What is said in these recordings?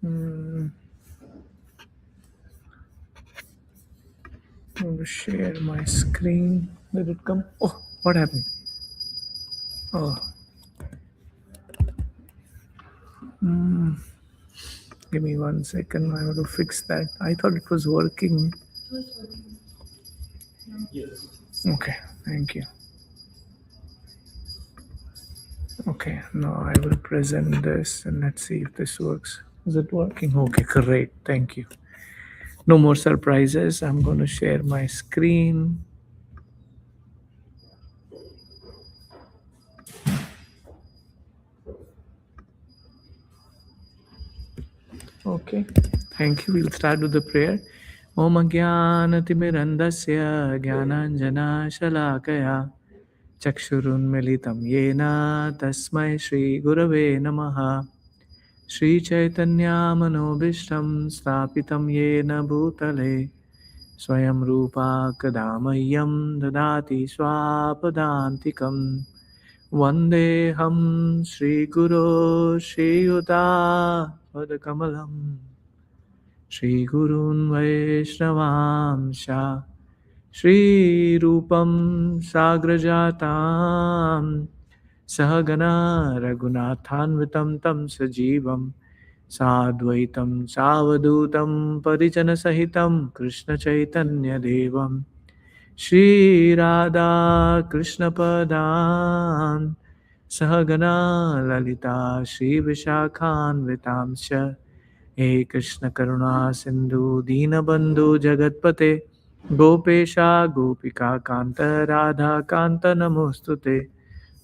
I'm going to share my screen. Did it come? Oh, what happened? Oh, give me 1 second. I have to fix that. I thought it was working. Okay, thank you. Okay, now I will present this and let's see if this works. Is it working? Okay, great. Thank you. No more surprises. I'm going to share my screen. Okay, thank you. We'll start with the prayer. Om Ajnanatimirandasya Jnananjana Shalakaya Chakshurunmilitam Yena Tasmai Shri Gurave Namaha Shri Chaitanya Manobishtam Stapitam Yena Bhutale Swayam Rupa Kadamayam Dadati Swapadantikam Vandeham Shri Guru Shri Yuta Padakamalam Shri Gurun Vaishnavamsha Shri Rupam Sagrajatam Sahagana Raghunathanvitam Tam Sajivam Sadvaitam Savadutam Parijana Sahitam Krishna Chaitanya Devam Shri Radha Krishna Padan Sahagana Lalita Shri Vishakhan Vitamsha He Krishna Karuna Sindhu Dinabandhu Jagatpate Gopesha Gopika Kanta Radha Kanta Namostute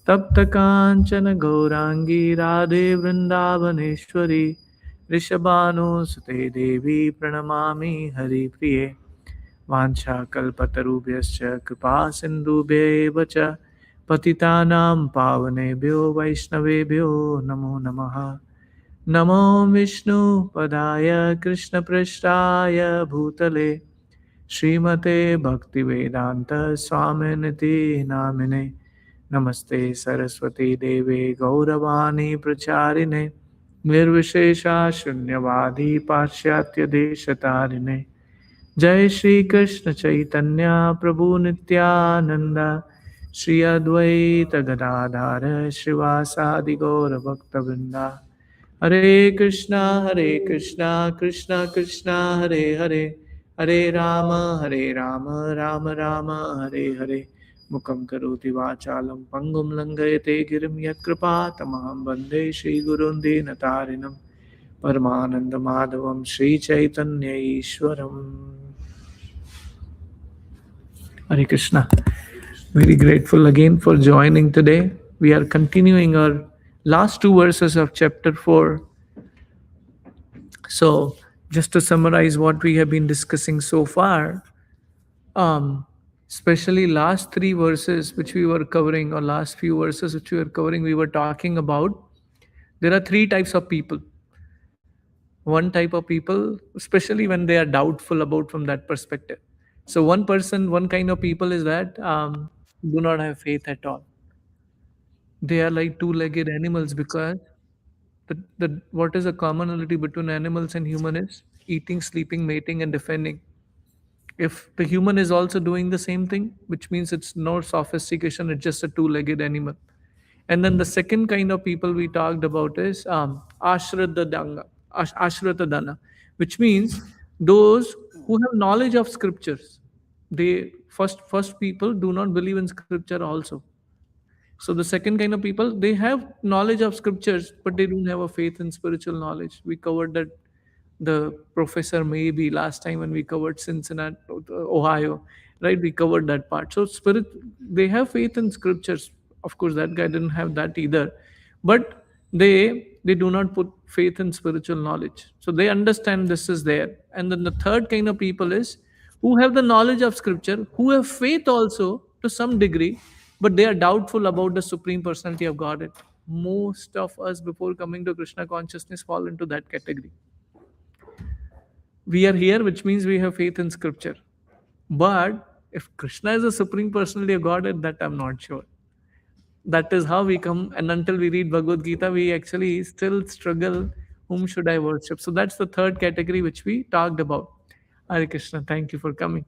Tapta Kanchana Gaurangi Radhe Vrindavaneshwari Rishabhanu Sute Devi Pranamami Hari Priye Vancha Kalpatarubhyascha Kripa Sindhubhyev cha Patitanam Pavanebhyo Vaishnavebhyo Namo Namaha Namo Vishnu Padaya Krishna Prishtaya Bhutale Srimate Bhaktivedanta Swaminiti Namine Namaste Saraswati Deve Gauravani Pracharine Nirvishesha Shunyavadi Pashyatya Deshatarine Jai Shri Krishna Chaitanya Prabhu Nityananda Shri Advaita Gadadhara Srivasadi Gaura Bhakta Hare Krishna, Krishna Krishna, Hare Hare, Hare Rama, Rama Rama, Hare Hare. Mukam karoti vachalam pangum langayate girim yakrapa tamaham bande Shri Gurun Dinatarinam Paramananda Madhavam Shri Chaitanya Ishwaram. Hare Krishna. Very grateful again for joining today. We are continuing our last two verses of chapter 4. So, just to summarize what we have been discussing so far, especially last three verses which we were covering, or last few verses which we were covering, we were talking about there are three types of people. One type of people, especially when they are doubtful about from that perspective. So, one kind of people is that do not have faith at all. They are like two-legged animals because what is the commonality between animals and human is eating, sleeping, mating, and defending. If the human is also doing the same thing, which means it's no sophistication, it's just a two-legged animal. And then the second kind of people we talked about is ashratadana, which means those who have knowledge of scriptures. They first people do not believe in scripture also. So the second kind of people, they have knowledge of scriptures, but they don't have a faith in spiritual knowledge. We covered that the professor maybe last time when we covered Cincinnati, Ohio, right? We covered that part. So spirit, they have faith in scriptures. Of course, that guy didn't have that either, but they do not put faith in spiritual knowledge. So they understand this is there. And then the third kind of people is who have the knowledge of scripture, who have faith also to some degree, but they are doubtful about the supreme personality of Godhead. Most of us before coming to Krishna consciousness fall into that category. We are here, which means we have faith in scripture. But if Krishna is the supreme personality of Godhead, that I'm not sure. That is how we come, and until we read Bhagavad Gita, we actually still struggle Whom should I worship? So that's the third category which we talked about. Hare Krishna, thank you for coming.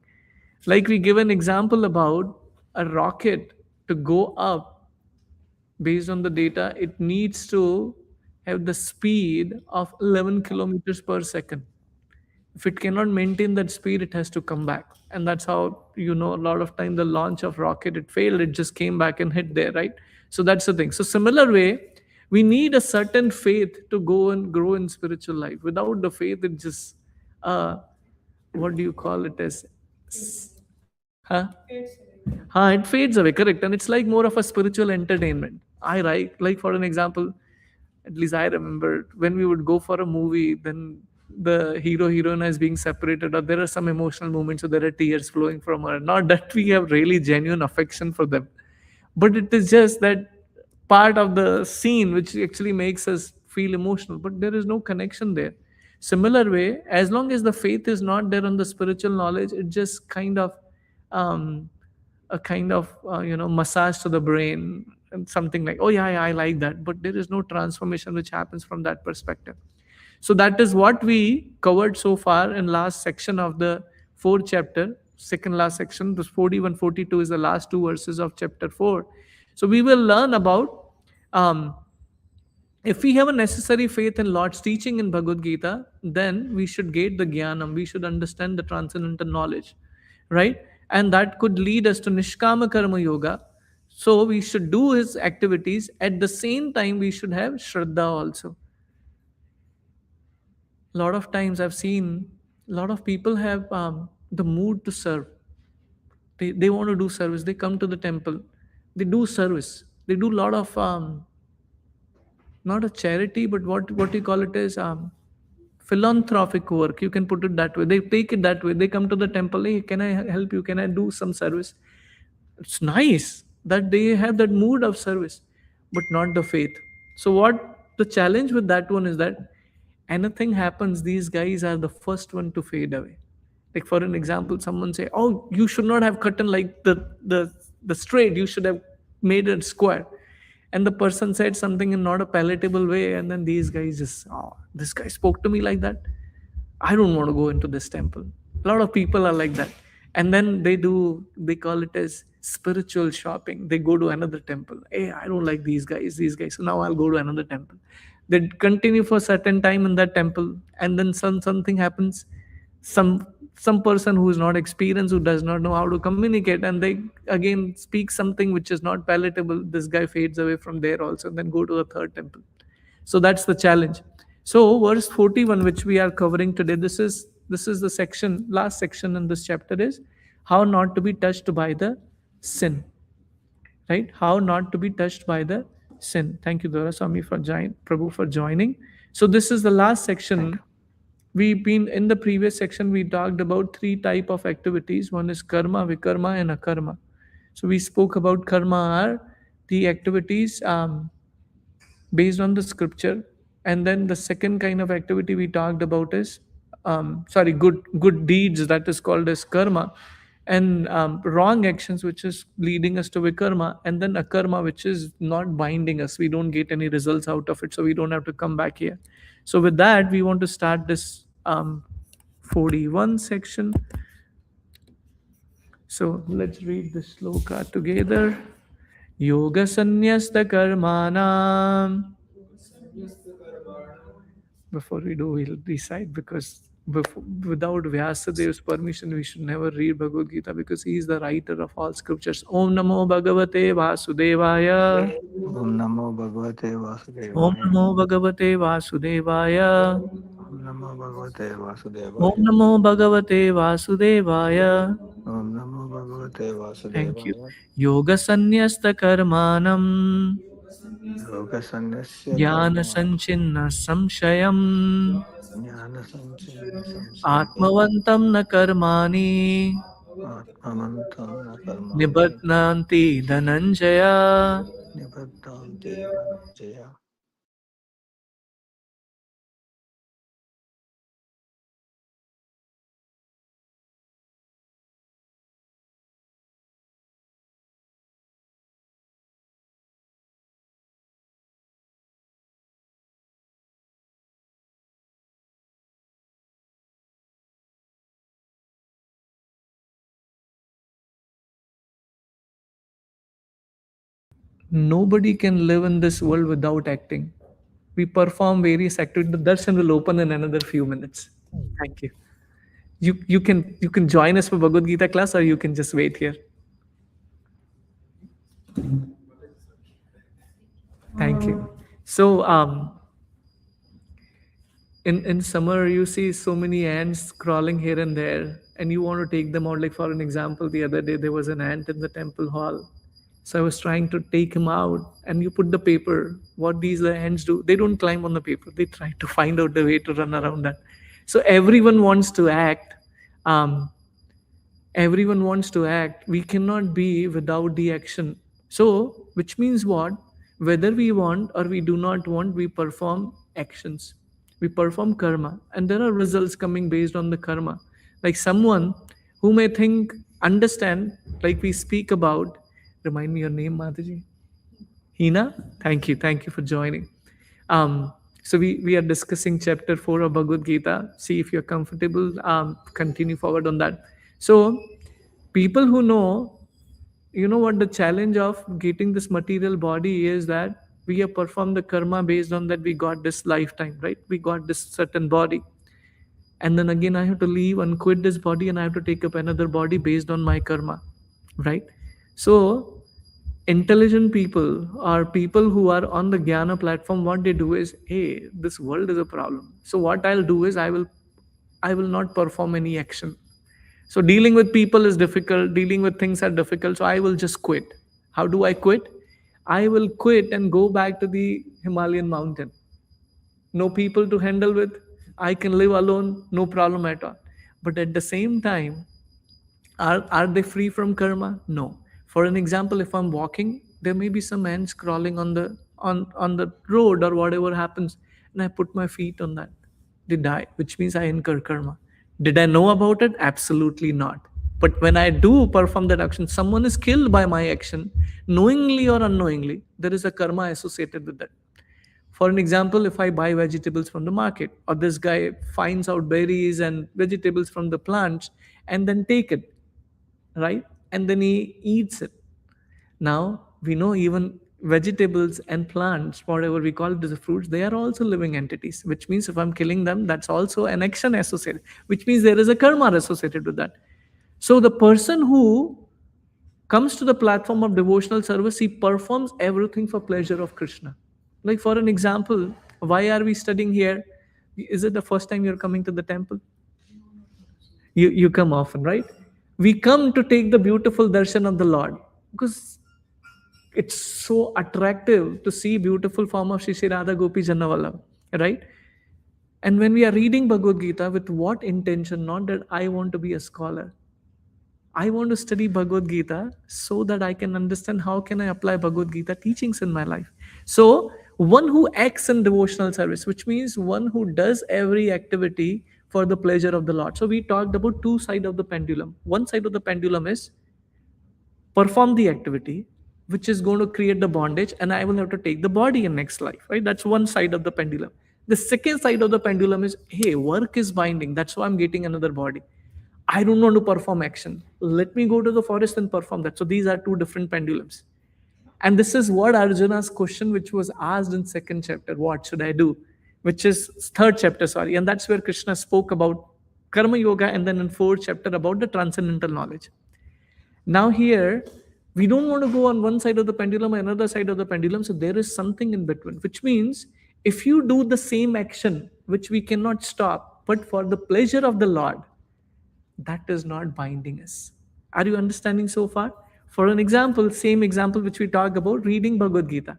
Like we give an example about a rocket to go up based on the data, it needs to have the speed of 11 kilometers per second. If it cannot maintain that speed, it has to come back. And that's how, a lot of time the launch of rocket, it failed, it just came back and hit there, right? So that's the thing. So similar way, we need a certain faith to go and grow in spiritual life. Without the faith, it just, uh, what do you call it as? Huh? It fades away, correct. And it's like more of a spiritual entertainment. I like for an example, at least I remember when we would go for a movie, then the hero heroine is being separated, or there are some emotional moments, or there are tears flowing from her. Not that we have really genuine affection for them, but it is just that part of the scene which actually makes us feel emotional, but there is no connection there. Similar way, as long as the faith is not there on the spiritual knowledge, it just kind of um, a kind of massage to the brain, and something like, oh yeah, yeah, I like that, but there is no transformation which happens from that perspective. So that is what we covered so far in last section of the fourth chapter, second last section. This 41, 42 is the last two verses of chapter 4. So we will learn about, um, if we have a necessary faith in Lord's teaching in Bhagavad Gita, then we should get the jnanam, we should understand the transcendental knowledge, right? And that could lead us to Nishkama Karma Yoga. So we should do his activities. At the same time, we should have Shraddha also. A lot of times I've seen a lot of people have the mood to serve. They want to do service. They come to the temple. They do service. They do a lot of not a charity, but what you call it is philanthropic work. You can put it that way. They take it that way. They come to the temple. Hey, can I help you? Can I do some service? It's nice that they have that mood of service, but not the faith. So what the challenge with that one is that anything happens, these guys are the first one to fade away. Like for an example, someone say, oh, you should not have cut in like the straight, you should have made it square. And the person said something in not a palatable way, and then these guys just, oh, this guy spoke to me like that, I don't want to go into this temple. A lot of people are like that. And then they call it as spiritual shopping. They go to another temple. Hey, I don't like these guys. So now I'll go to another temple. They continue for a certain time in that temple, and then something happens. Some person who is not experienced, who does not know how to communicate, and they again speak something which is not palatable. This guy fades away from there also, and then go to a third temple. So that's the challenge. So verse 41, which we are covering today, this is the section, last section in this chapter, is how not to be touched by the sin. Right? How not to be touched by the sin. Thank you, Dora Swami, for Prabhu, for joining. So this is the last Thank section. you. We've been in the previous section, we talked about three type of activities. One is karma, vikarma, and akarma. So we spoke about karma are the activities based on the scripture. And then the second kind of activity we talked about is good deeds, that is called as karma. And wrong actions, which is leading us to vikarma. And then akarma, which is not binding us, we don't get any results out of it, so we don't have to come back here. So with that, we want to start this 41 section. So let's read the sloka together. Yoga sanyasta karmanam. Before we do, we'll recite, because without Vyasadev's permission, we should never read Bhagavad Gita, because he is the writer of all scriptures. Om Namo Bhagavate Vasudevaya. Om Namo Bhagavate Om Vasudevaya. Namo Bhagavate Vasudevaya. Om Namo Bhagavate Om Vasudevaya. Namo Bhagavate Vasudevaya. Om Namo Bhagavate Thank you. Vasudevaya. Yoga Sanyasta Karmanam. Yoga Sanyasya Jnana Karma. Sanchinna Samshayam. Jnana Sanchinna Samsaya. Atmavantam na karmani Atmamantam na karmani. nibatnanti dhananjaya. Nibbidhanti dhananjaya. Nobody can live in this world without acting. We perform various activities. The darshan will open in another few minutes. Thank you. You can join us for Bhagavad Gita class, or you can just wait here. Thank you. So in summer you see so many ants crawling here and there, and you want to take them out. Like for an example, the other day there was an ant in the temple hall. So I was trying to take him out, and you put the paper. What these the ants do, they don't climb on the paper, they try to find out the way to run around that. So um, everyone wants to act. We cannot be without the action. So which means what? Whether we want or we do not want, we perform actions. We perform karma, and there are results coming based on the karma. Like someone who may think, understand, like we speak about. Remind me your name, Mataji. Hina. Thank you for joining. So we are discussing chapter 4 of Bhagavad Gita. See if you're comfortable, continue forward on that. So people who know, you know what the challenge of getting this material body is, that we have performed the karma based on that. We got this lifetime, right? We got this certain body, and then again I have to leave and quit this body, and I have to take up another body based on my karma, right? So intelligent people or people who are on the Jnana platform, what they do is, hey, this world is a problem. So what I'll do is I will not perform any action. So dealing with people is difficult, dealing with things are difficult, so I will just quit. How do I quit? I will quit and go back to the Himalayan mountain. No people to handle with. I can live alone, no problem at all. But at the same time, are they free from karma? No. For an example, if I'm walking, there may be some ants crawling on the road or whatever happens, and I put my feet on that. They die, which means I incur karma. Did I know about it? Absolutely not. But when I do perform that action, someone is killed by my action, knowingly or unknowingly, there is a karma associated with that. For an example, if I buy vegetables from the market, or this guy finds out berries and vegetables from the plants and then take it, right? And then he eats it. Now we know even vegetables and plants, whatever we call it as fruits, they are also living entities, which means if I'm killing them, that's also an action associated, which means there is a karma associated with that. So the person who comes to the platform of devotional service, he performs everything for pleasure of Krishna. Like for an example, why are we studying here? Is it the first time you're coming to the temple? You come often, right? We come to take the beautiful darshan of the Lord, because it's so attractive to see beautiful form of Shri Shri Radha Gopi Janavala, right? And when we are reading Bhagavad Gita, with what intention? Not that I want to be a scholar. I want to study Bhagavad Gita so that I can understand how can I apply Bhagavad Gita teachings in my life. So one who acts in devotional service, which means one who does every activity for the pleasure of the Lord. So we talked about two sides of the pendulum. One side of the pendulum is perform the activity, which is going to create the bondage, and I will have to take the body in next life, right? That's one side of the pendulum. The second side of the pendulum is, hey, work is binding, that's why I'm getting another body. I don't want to perform action, let me go to the forest and perform that. So these are two different pendulums. And this is what Arjuna's question, which was asked in second chapter, what should I do, which is third chapter, sorry. And that's where Krishna spoke about karma yoga, and then in fourth chapter about the transcendental knowledge. Now here, we don't want to go on one side of the pendulum or another side of the pendulum. So there is something in between, which means if you do the same action, which we cannot stop, but for the pleasure of the Lord, that is not binding us. Are you understanding so far? For an example, same example which we talk about, reading Bhagavad Gita.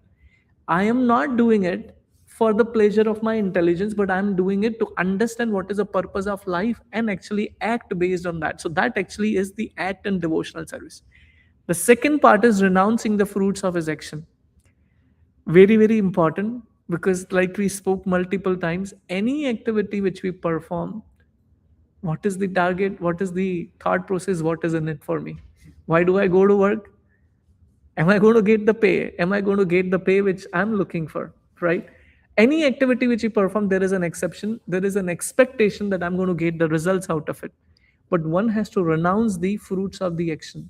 I am not doing it for the pleasure of my intelligence, but I'm doing it to understand what is the purpose of life and actually act based on that. So that actually is the act and devotional service. The second part is renouncing the fruits of his action. Very, very important, because like we spoke multiple times, any activity which we perform, what is the target? What is the thought process? What is in it for me? Why do I go to work? Am I going to get the pay? Am I going to get the pay which I'm looking for? Right? Any activity which you perform, there is an exception. There is an expectation that I'm going to get the results out of it. But one has to renounce the fruits of the action.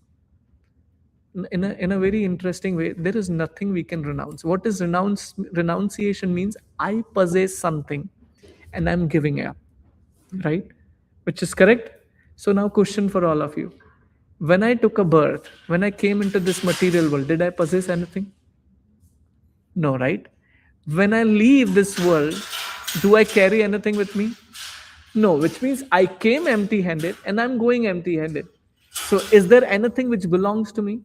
in a very interesting way. There is nothing we can renounce. What is renunciation means? I possess something and I'm giving it up, right? Which is correct. So now question for all of you. When I took a birth, when I came into this material world, did I possess anything? No, right? When I leave this world, do I carry anything with me? No, which means I came empty handed and I'm going empty handed. So, is there anything which belongs to me?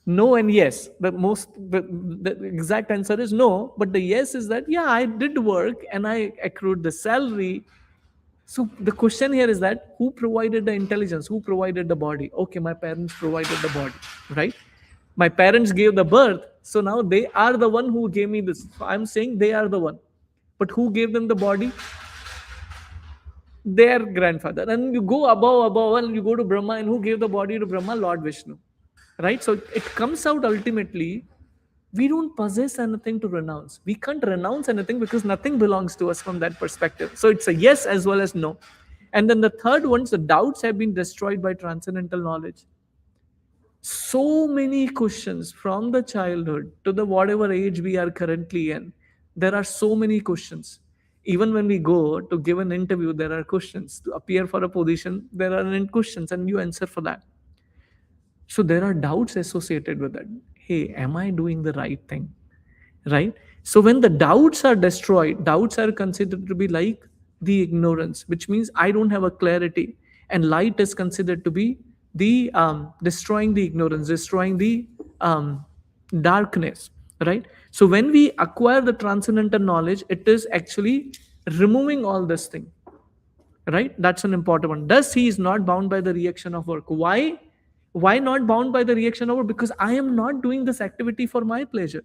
No and yes. The exact answer is no, but the yes is that yeah, I did work and I accrued the salary. So the question here is that who provided the intelligence? Who provided the body? Okay, my parents provided the body, right? My parents gave the birth, so now they are the one who gave me this. So I'm saying they are the one, but who gave them the body? Their grandfather. And you go above, and you go to Brahma, and who gave the body to Brahma? Lord Vishnu, right? So it comes out ultimately. We don't possess anything to renounce. We can't renounce anything because nothing belongs to us from that perspective. So it's a yes as well as no. And then the third one, the doubts have been destroyed by transcendental knowledge. So many questions from the childhood to the whatever age we are currently in. There are so many questions. Even when we go to give an interview, there are questions. To appear for a position, there are questions, and you answer for that. So there are doubts associated with that. Hey, am I doing the right thing? Right? So when the doubts are destroyed, doubts are considered to be like the ignorance, which means I don't have a clarity. And light is considered to be the destroying the ignorance, destroying the darkness. Right? So when we acquire the transcendental knowledge, it is actually removing all this thing, right? That's an important one. Thus he is not bound by the reaction of work. Why not bound by the reaction of work? Because I am not doing this activity for my pleasure.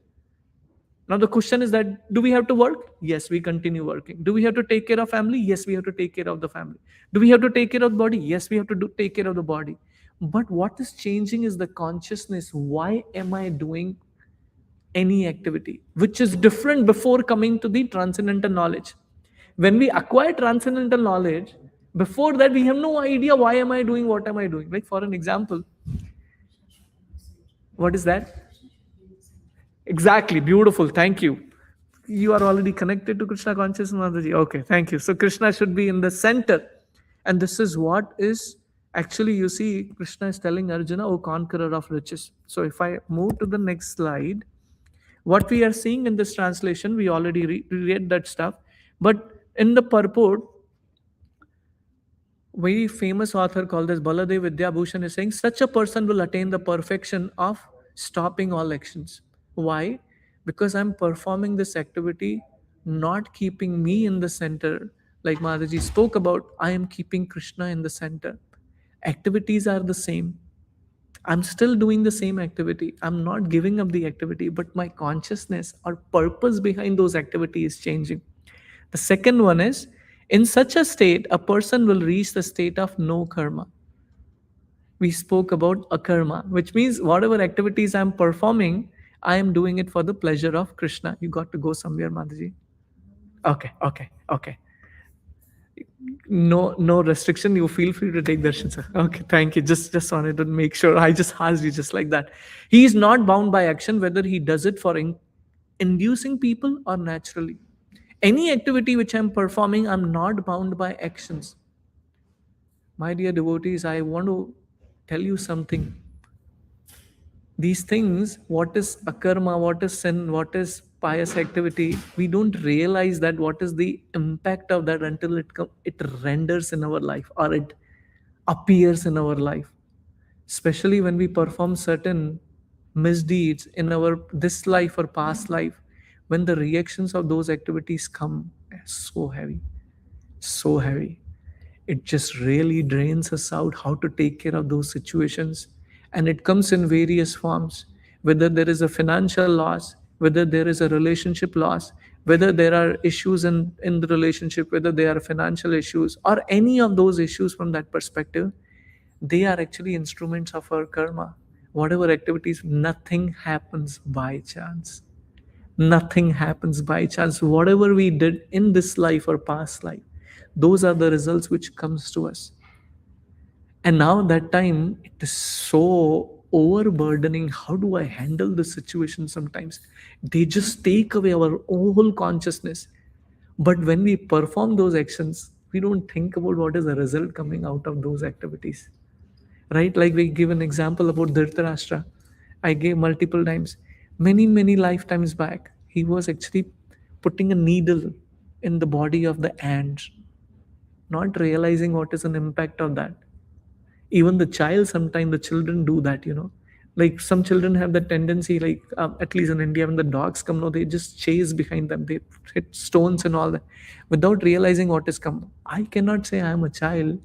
Now the question is that, do we have to work? Yes, we continue working. Do we have to take care of family? Yes, we have to take care of the family. Do we have to take care of the body? Yes, we have to take care of the body. But what is changing is the consciousness. Why am I doing any activity, which is different before coming to the transcendental knowledge? When we acquire transcendental knowledge, before that we have no idea why am I doing, what am I doing. Like for an example, what is that? Exactly, beautiful, thank you. You are already connected to Krishna consciousness, Mataji. Okay, thank you. So Krishna should be in the center, and this is what is actually, you see, Krishna is telling Arjuna, "O conqueror of riches." So if I move to the next slide, what we are seeing in this translation, we already read that stuff, but in the purport, very famous author called as Baladev Vidyabhushan is saying such a person will attain the perfection of stopping all actions. Why? Because I'm performing this activity, not keeping me in the center. Like Mataji spoke about, I am keeping Krishna in the center. Activities are the same. I'm still doing the same activity. I'm not giving up the activity, but my consciousness or purpose behind those activities is changing. The second one is, in such a state, a person will reach the state of no karma. We spoke about akarma, which means whatever activities I'm performing, I am doing it for the pleasure of Krishna. You got to go somewhere, Mataji. Okay. No restriction. You feel free to take darshan, sir. Okay, thank you. Just wanted to make sure. I just asked you just like that. He is not bound by action, whether he does it for inducing people or naturally. Any activity which I'm performing, I'm not bound by actions. My dear devotees, I want to tell you something. These things, what is akarma, what is sin, what is pious activity, we don't realize that what is the impact of that until it renders in our life or it appears in our life. Especially when we perform certain misdeeds in our this life or past life, when the reactions of those activities come, so heavy, so heavy. It just really drains us out how to take care of those situations. And it comes in various forms, whether there is a financial loss, whether there is a relationship loss, whether there are issues in the relationship, whether there are financial issues or any of those issues. From that perspective, they are actually instruments of our karma. Whatever activities, nothing happens by chance. Nothing happens by chance. Whatever we did in this life or past life, those are the results which comes to us. And now that time, it is so overburdening. How do I handle the situation? Sometimes they just take away our whole consciousness. But when we perform those actions, we don't think about what is the result coming out of those activities, right? Like we give an example about Dhritarashtra. I gave multiple times. Many lifetimes back, he was actually putting a needle in the body of the ant, not realizing what is an impact of that. Even the child, sometimes the children do that, like some children have the tendency, like at least in India, when the dogs come, no, they just chase behind them, they hit stones and all that without realizing what is come. I cannot say I am a child,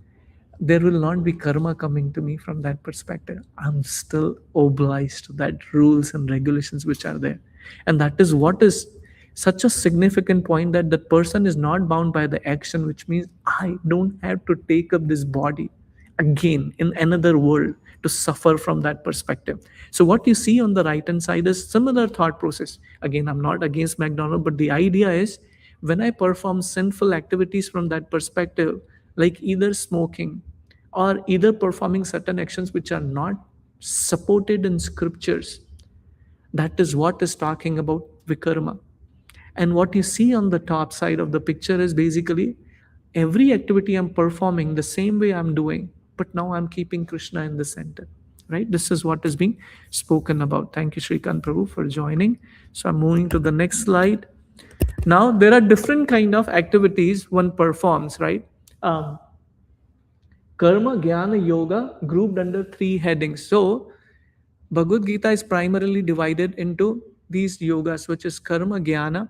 there will not be karma coming to me from that perspective. I'm still obliged to that rules and regulations which are there. And that is what is such a significant point, that the person is not bound by the action, which means I don't have to take up this body again in another world to suffer from that perspective. So what you see on the right hand side is similar thought process. Again, I'm not against McDonald, but the idea is, when I perform sinful activities from that perspective, like either smoking or either performing certain actions which are not supported in scriptures, that is what is talking about vikarma. And what you see on the top side of the picture is basically every activity I'm performing the same way I'm doing, but now I'm keeping Krishna in the center. Right? This is what is being spoken about. Thank you, Srikant Prabhu, for joining. So I'm moving to the next slide. Now there are different kind of activities one performs, right? Karma, Jnana, Yoga grouped under three headings. So Bhagavad Gita is primarily divided into these yogas, which is Karma, Jnana,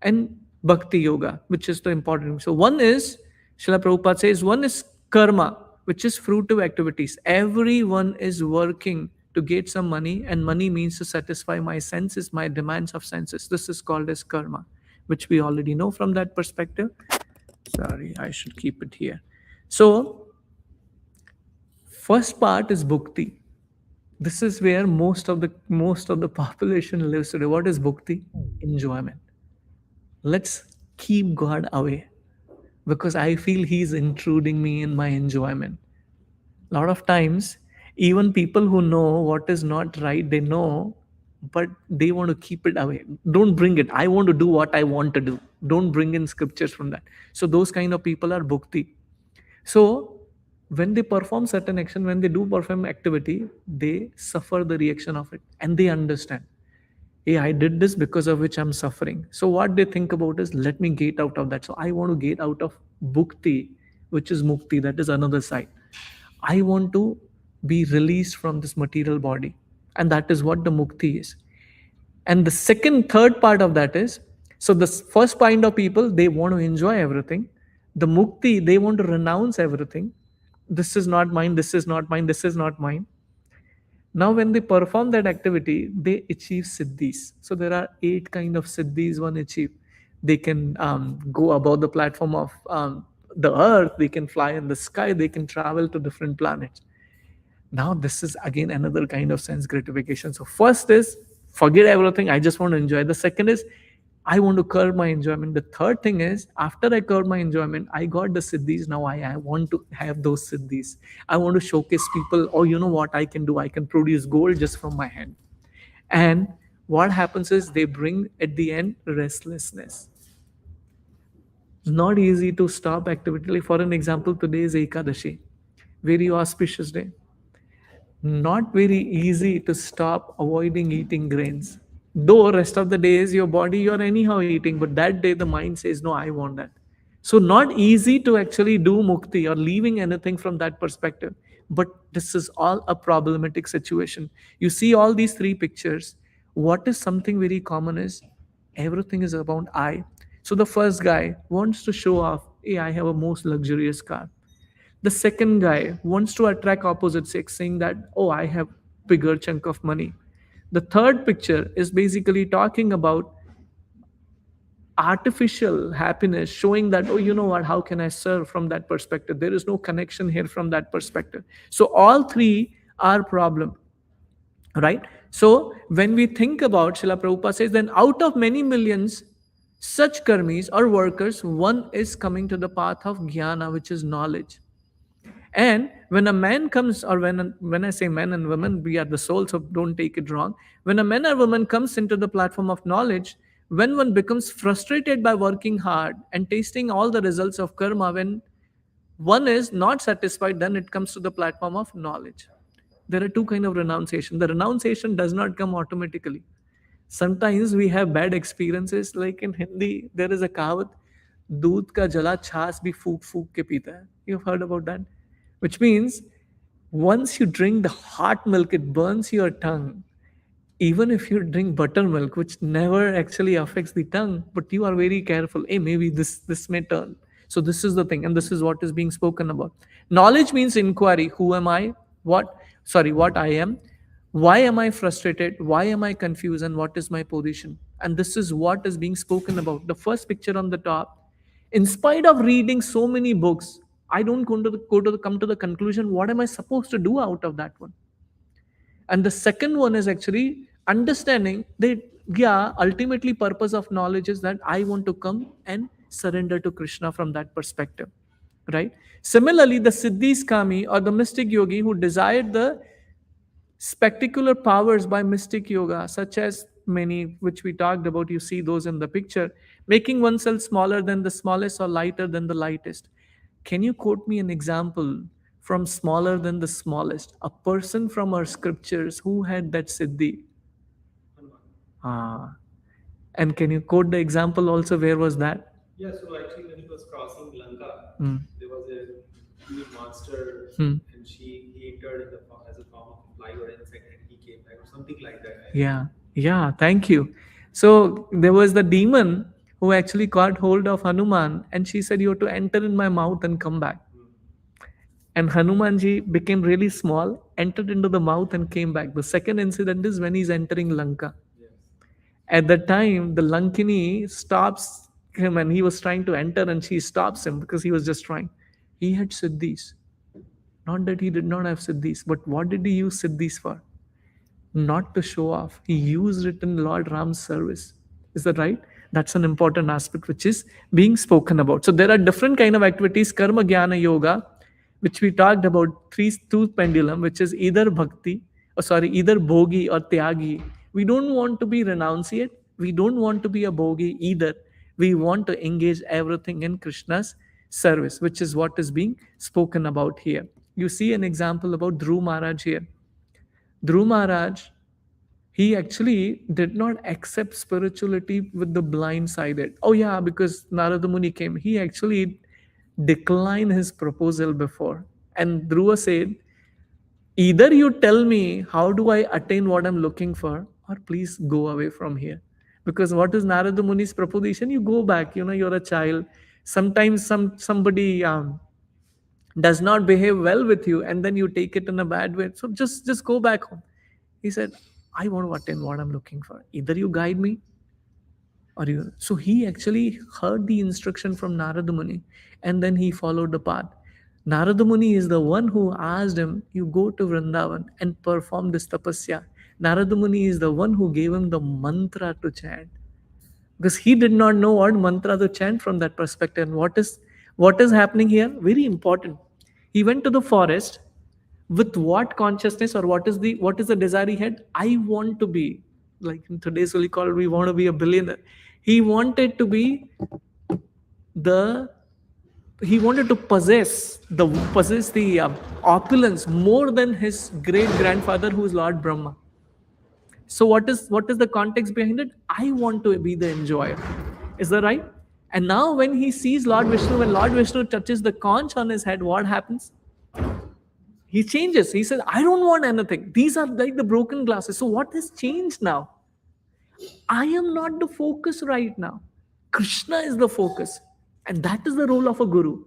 and Bhakti Yoga, which is the important. So one is, Srila Prabhupada says, one is karma, which is fruitive activities. Everyone is working to get some money, and money means to satisfy my senses, my demands of senses. This is called as karma, which we already know from that perspective. Sorry, I should keep it here. So first part is bhakti. This is where most of the population lives today. What is bhakti? Enjoyment. Let's keep God away, because I feel He's intruding me in my enjoyment. A lot of times, even people who know what is not right, they know, but they want to keep it away. Don't bring it. I want to do what I want to do. Don't bring in scriptures from that. So those kind of people are bhakti. So when they perform certain action, when they do perform activity, they suffer the reaction of it, and they understand, hey, I did this because of which I'm suffering. So what they think about is, let me get out of that. So I want to get out of bhukti, which is mukti, that is another side. I want to be released from this material body. And that is what the mukti is. And the third part of that is, so the first kind of people, they want to enjoy everything. The mukti, they want to renounce everything. This is not mine, this is not mine, this is not mine. Now, when they perform that activity, they achieve siddhis. So there are 8 kind of siddhis one achieve. They can go above the platform of the earth. They can fly in the sky. They can travel to different planets. Now, this is again another kind of sense gratification. So first is forget everything. I just want to enjoy. The second is I want to curb my enjoyment. The third thing is, after I curb my enjoyment, I got the siddhis. Now I want to have those siddhis. I want to showcase people, oh, you know what I can do? I can produce gold just from my hand. And what happens is they bring at the end restlessness. Not easy to stop activity. Like for an example, today is Ekadashi, very auspicious day. Not very easy to stop avoiding eating grains. Though rest of the days your body you're anyhow eating, but that day the mind says, no, I want that. So not easy to actually do mukti or leaving anything from that perspective. But this is all a problematic situation. You see all these 3 pictures. What is something very common is everything is about I. So the first guy wants to show off, hey, I have a most luxurious car. The second guy wants to attract opposite sex, saying that, oh, I have bigger chunk of money. The third picture is basically talking about artificial happiness, showing that, oh, you know what, how can I serve from that perspective? There is no connection here from that perspective. So all 3 are problem, right? So when we think about, Srila Prabhupada says, then out of many millions such karmis or workers, one is coming to the path of jnana, which is knowledge. And when a man comes, or when I say men and women, we are the soul, so don't take it wrong. When a man or woman comes into the platform of knowledge, when one becomes frustrated by working hard and tasting all the results of karma, when one is not satisfied, then it comes to the platform of knowledge. There are two kind of renunciation. The renunciation does not come automatically. Sometimes we have bad experiences, like in Hindi there is a kahavat, दूध का जला छाछ भी फूक फूक के पीता है. You've heard about that? Which means once you drink the hot milk, it burns your tongue. Even if you drink buttermilk, which never actually affects the tongue, but you are very careful. Hey, maybe this may turn. So this is the thing, and this is what is being spoken about. Knowledge means inquiry. Who am I? What I am. Why am I frustrated? Why am I confused? And what is my position? And this is what is being spoken about. The first picture on the top. In spite of reading so many books, I don't come to the conclusion. What am I supposed to do out of that one? And the second one is actually understanding that, yeah, ultimately purpose of knowledge is that I want to come and surrender to Krishna from that perspective, right? Similarly, the Siddhis Kami, or the mystic yogi who desired the spectacular powers by mystic yoga, such as many which we talked about, you see those in the picture, making oneself smaller than the smallest or lighter than the lightest. Can you quote me an example from smaller than the smallest? A person from our scriptures who had that siddhi. Ah. And can you quote the example also? Where was that? Yeah, so actually, when he was crossing Lanka, Hmm. there was a huge monster, Hmm. and he entered in the as a form of a fly or insect, and he came back, or something like that. Yeah, yeah, thank you. So there was the demon who actually caught hold of Hanuman, and she said, "You have to enter in my mouth and come back." And Hanumanji became really small, entered into the mouth, and came back. The second incident is when he's entering Lanka. Yes. At the time, the Lankini stops him, and he was trying to enter, and she stops him because he was just trying. He had siddhis. Not that he did not have siddhis, but what did he use siddhis for? Not to show off. He used it in Lord Ram's service. Is that right? That's an important aspect which is being spoken about. So there are different kind of activities, karma, jnana, yoga, which we talked about, two pendulum, which is either bhakti, either bhogi or tyagi. We don't want to be renunciate. We don't want to be a bhogi either. We want to engage everything in Krishna's service, which is what is being spoken about here. You see an example about Dhruv Maharaj here. Dhruv Maharaj, he actually did not accept spirituality with the blind sided. Oh, yeah, because Narada Muni came. He actually declined his proposal before. And Dhruva said, either you tell me how do I attain what I'm looking for, or please go away from here. Because what is Narada Muni's proposition? You go back, you're a child. Sometimes somebody does not behave well with you, and then you take it in a bad way, so just go back home. He said, I want to attain what I'm looking for. Either you guide me, or you. So he actually heard the instruction from Narada Muni, and then he followed the path. Narada Muni is the one who asked him, you go to Vrindavan and perform this tapasya. Narada Muni is the one who gave him the mantra to chant, because he did not know what mantra to chant from that perspective. And what is happening here? Very important. He went to the forest with what consciousness, or what is the desire he had? I want to be, like in today's we call, we want to be a billionaire. He wanted to be the he wanted to possess the opulence more than his great grandfather, who is Lord Brahma. So what is the context behind it? I want to be the enjoyer. Is that right? And now when he sees Lord Vishnu, when Lord Vishnu touches the conch on his head, what happens? He changes. He says, I don't want anything. These are like the broken glasses. So what has changed now? I am not the focus right now. Krishna is the focus. And that is the role of a guru.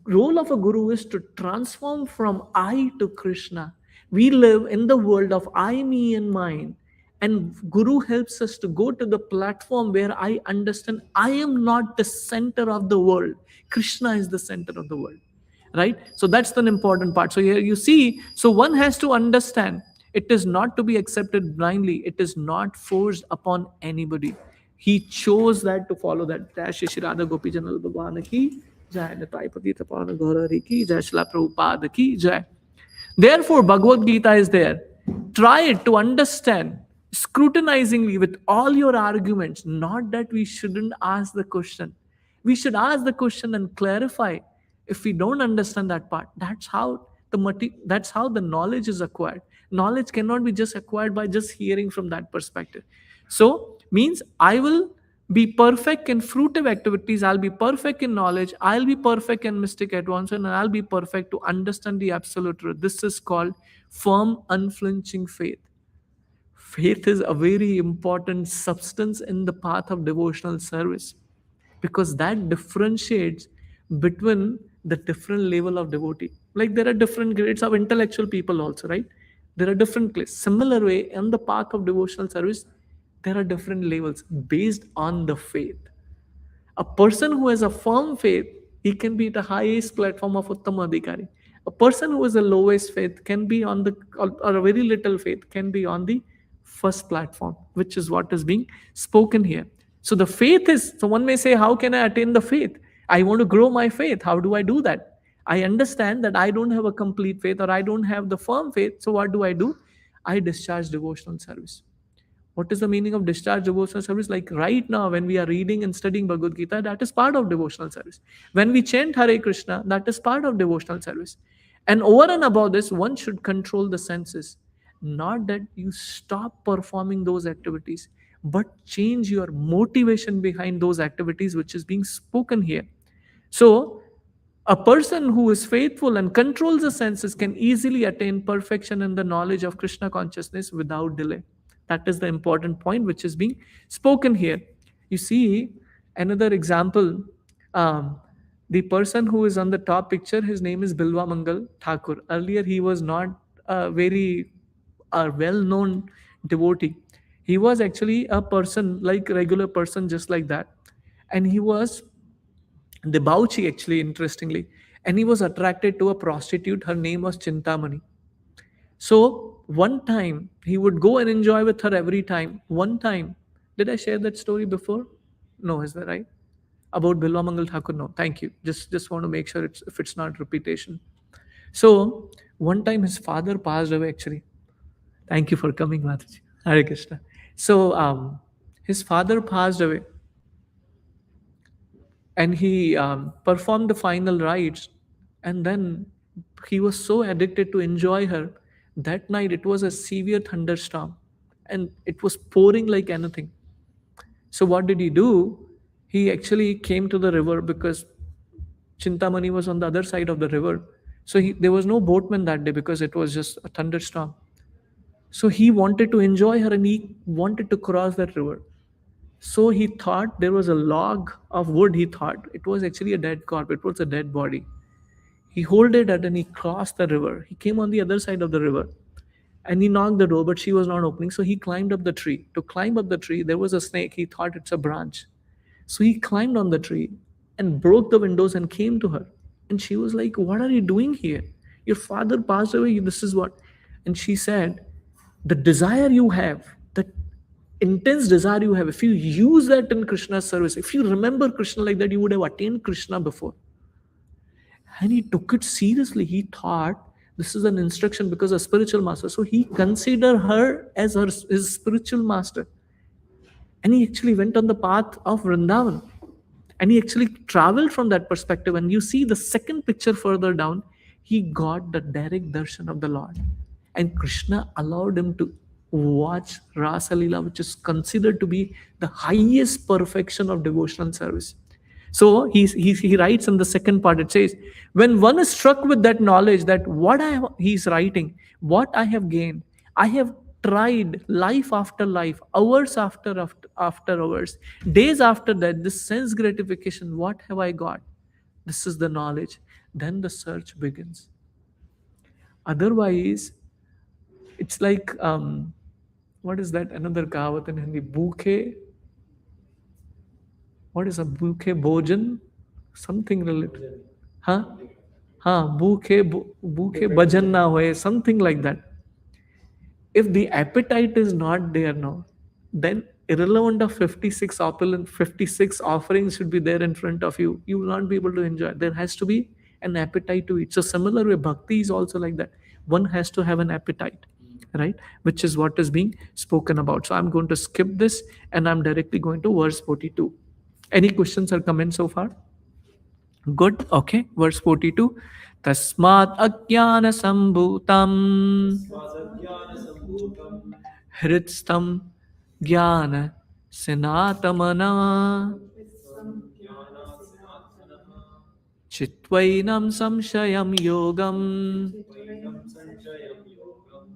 Role of a guru is to transform from I to Krishna. We live in the world of I, me, and mine. And Guru helps us to go to the platform where I understand I am not the center of the world. Krishna is the center of the world. Right? So that's an important part. So here you see, so one has to understand it is not to be accepted blindly. It is not forced upon anybody. He chose that to follow that. Dash Shri Radha Gopi Janal Bhagwan Ki Jai. Nitai Tapana Gaurari ki Jai. Srila Prabhupada ki Jai. Therefore, Bhagavad Gita is there. Try it to understand scrutinizingly with all your arguments. Not that we shouldn't ask the question. We should ask the question and clarify if we don't understand that part. That's how the knowledge is acquired. Knowledge cannot be just acquired by just hearing from that perspective. So means I will be perfect in fruitive activities, I'll be perfect in knowledge, I'll be perfect in mystic advancement, and I'll be perfect to understand the absolute truth. This is called firm, unflinching faith. Faith is a very important substance in the path of devotional service, because that differentiates between the different level of devotee. Like there are different grades of intellectual people also, right? There are different grades. Similar way, in the path of devotional service, there are different levels based on the faith. A person who has a firm faith, he can be the highest platform of Uttama Adhikari. A person who has the lowest faith can be on the, or a very little faith can be on the first platform, which is what is being spoken here. So the faith is, so one may say, how can I attain the faith? I want to grow my faith. How do I do that? I understand that I don't have a complete faith, or I don't have the firm faith. So what do? I discharge devotional service. What is the meaning of discharge devotional service? Like right now, when we are reading and studying Bhagavad Gita, that is part of devotional service. When we chant Hare Krishna, that is part of devotional service. And over and above this, one should control the senses. Not that you stop performing those activities, but change your motivation behind those activities, which is being spoken here. So, a person who is faithful and controls the senses can easily attain perfection in the knowledge of Krishna consciousness without delay. That is the important point which is being spoken here. You see, another example, the person who is on the top picture, his name is Bilwa Mangal Thakur. Earlier, he was not a very well known devotee. He was actually a person, like regular person, just like that. And he was debauchee, actually, interestingly. And he was attracted to a prostitute. Her name was Chintamani. So one time he would go and enjoy with her every time. One time, did I share that story before? No, is that right? About Bilwa Mangal Thakur? No, thank you. Just want to make sure if it's not repetition. So one time his father passed away, actually. Thank you for coming, Mataji. Hare Krishna. So his father passed away, and he performed the final rites, and then he was so addicted to enjoy her. That night it was a severe thunderstorm, and it was pouring like anything. So what did he do? He actually came to the river, because Chintamani was on the other side of the river. So there was no boatman that day, because it was just a thunderstorm. So he wanted to enjoy her, and he wanted to cross that river. So he thought there was a log of wood. He thought it was actually a dead corpse. It was a dead body. He holded it and he crossed the river. He came on the other side of the river, and he knocked the door, but she was not opening. So he climbed up the tree. To climb up the tree, there was a snake. He thought it's a branch. So he climbed on the tree and broke the windows and came to her. And she was like, "What are you doing here? Your father passed away. This is what." And she said, "The desire you have, the intense desire you have, if you use that in Krishna's service, if you remember Krishna like that, you would have attained Krishna before." And he took it seriously. He thought this is an instruction, because a spiritual master. So he considered her as his spiritual master. And he actually went on the path of Vrindavan. And he actually traveled from that perspective. And you see the second picture further down, he got the direct darshan of the Lord. And Krishna allowed him to watch Rasa Leela, which is considered to be the highest perfection of devotional service. So he writes in the second part, it says, when one is struck with that knowledge that he's writing, what I have gained, I have tried life after life, hours after hours, days after that, this sense gratification, what have I got? This is the knowledge. Then the search begins. Otherwise, it's like, what is that? Another kahavat in Hindi, bhooke. What is a bhooke bhojan? Something related. Huh? Bhooke bhajan na hoye, something like that. If the appetite is not there now, then irrelevant of 56 opulent 56 offerings should be there in front of you, you will not be able to enjoy. There has to be an appetite to eat. So similar way, bhakti is also like that. One has to have an appetite, right? Which is what is being spoken about. So I'm going to skip this and I'm directly going to verse 42. Any questions or comments so far? Good. Okay. Verse 42. Tasmat ajnana sambhutam स्वादज्ञानसम्भूतं hridstam jnana sinatamana ज्ञानात् सनातनः chitvainam samshayam yogam वैनं सञ्चयं योगम्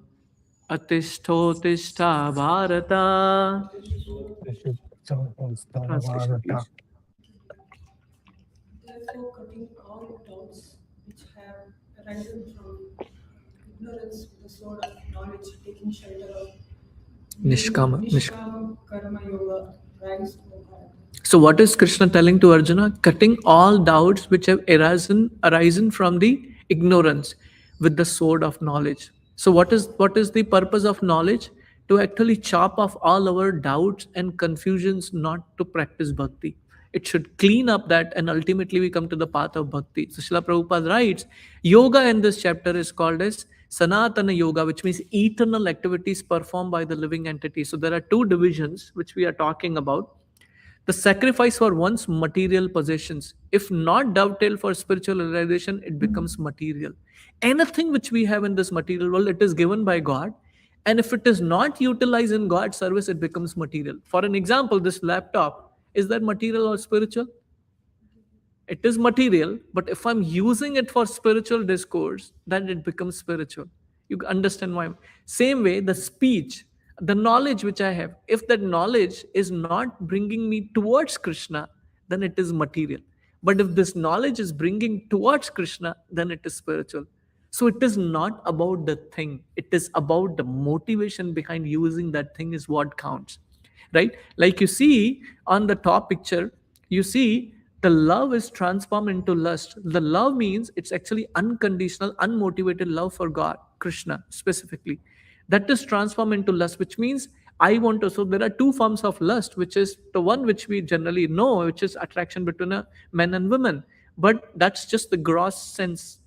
atishthotishta bharata. Translation, Bharata. please. Therefore, cutting all doubts which have arisen from ignorance with the sword of knowledge, taking shelter of Nishkama. Nishkama Karma Yoga, rise, O Bharata. So, what is Krishna telling to Arjuna? Cutting all doubts which have arisen from the ignorance with the sword of knowledge. So, what is the purpose of knowledge? To actually chop off all our doubts and confusions, not to practice bhakti. It should clean up that, and ultimately we come to the path of bhakti. So, Srila Prabhupada writes, yoga in this chapter is called as Sanatana Yoga, which means eternal activities performed by the living entity. So, there are two divisions which we are talking about. The sacrifice for one's material possessions, if not dovetail for spiritual realization, it becomes material. Anything which we have in this material world, it is given by God. And if it is not utilized in God's service, it becomes material. For an example, this laptop, is that material or spiritual? It is material, but if I'm using it for spiritual discourse, then it becomes spiritual. You understand why? Same way, the speech, the knowledge which I have, if that knowledge is not bringing me towards Krishna, then it is material. But if this knowledge is bringing towards Krishna, then it is spiritual. So it is not about the thing, it is about the motivation behind using that thing is what counts, right? Like you see on the top picture, you see the love is transformed into lust. The love means it's actually unconditional, unmotivated love for God, Krishna specifically. That is transformed into lust, which means I want to. So there are two forms of lust, which is the one which we generally know, which is attraction between a men and women. But that's just the gross sense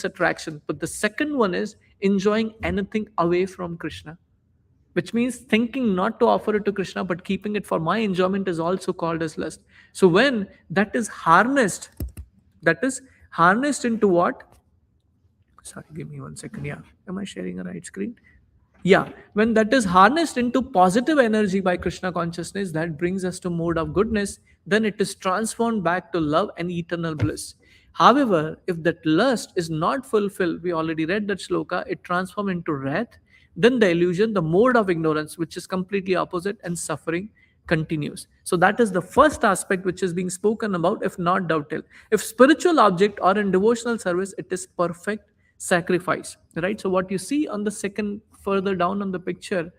attraction. But the second one is enjoying anything away from Krishna, which means thinking not to offer it to Krishna, but keeping it for my enjoyment is also called as lust. So when that is harnessed into what? Sorry, give me 1 second. Yeah. Am I sharing a right screen? Yeah. When that is harnessed into positive energy by Krishna consciousness, that brings us to mode of goodness, then it is transformed back to love and eternal bliss. However, if that lust is not fulfilled, we already read that shloka, it transforms into wrath, then the illusion, the mode of ignorance, which is completely opposite, and suffering continues. So that is the first aspect which is being spoken about, if not dovetail. If spiritual object or in devotional service, it is perfect sacrifice, right? So what you see on the second, further down on the picture,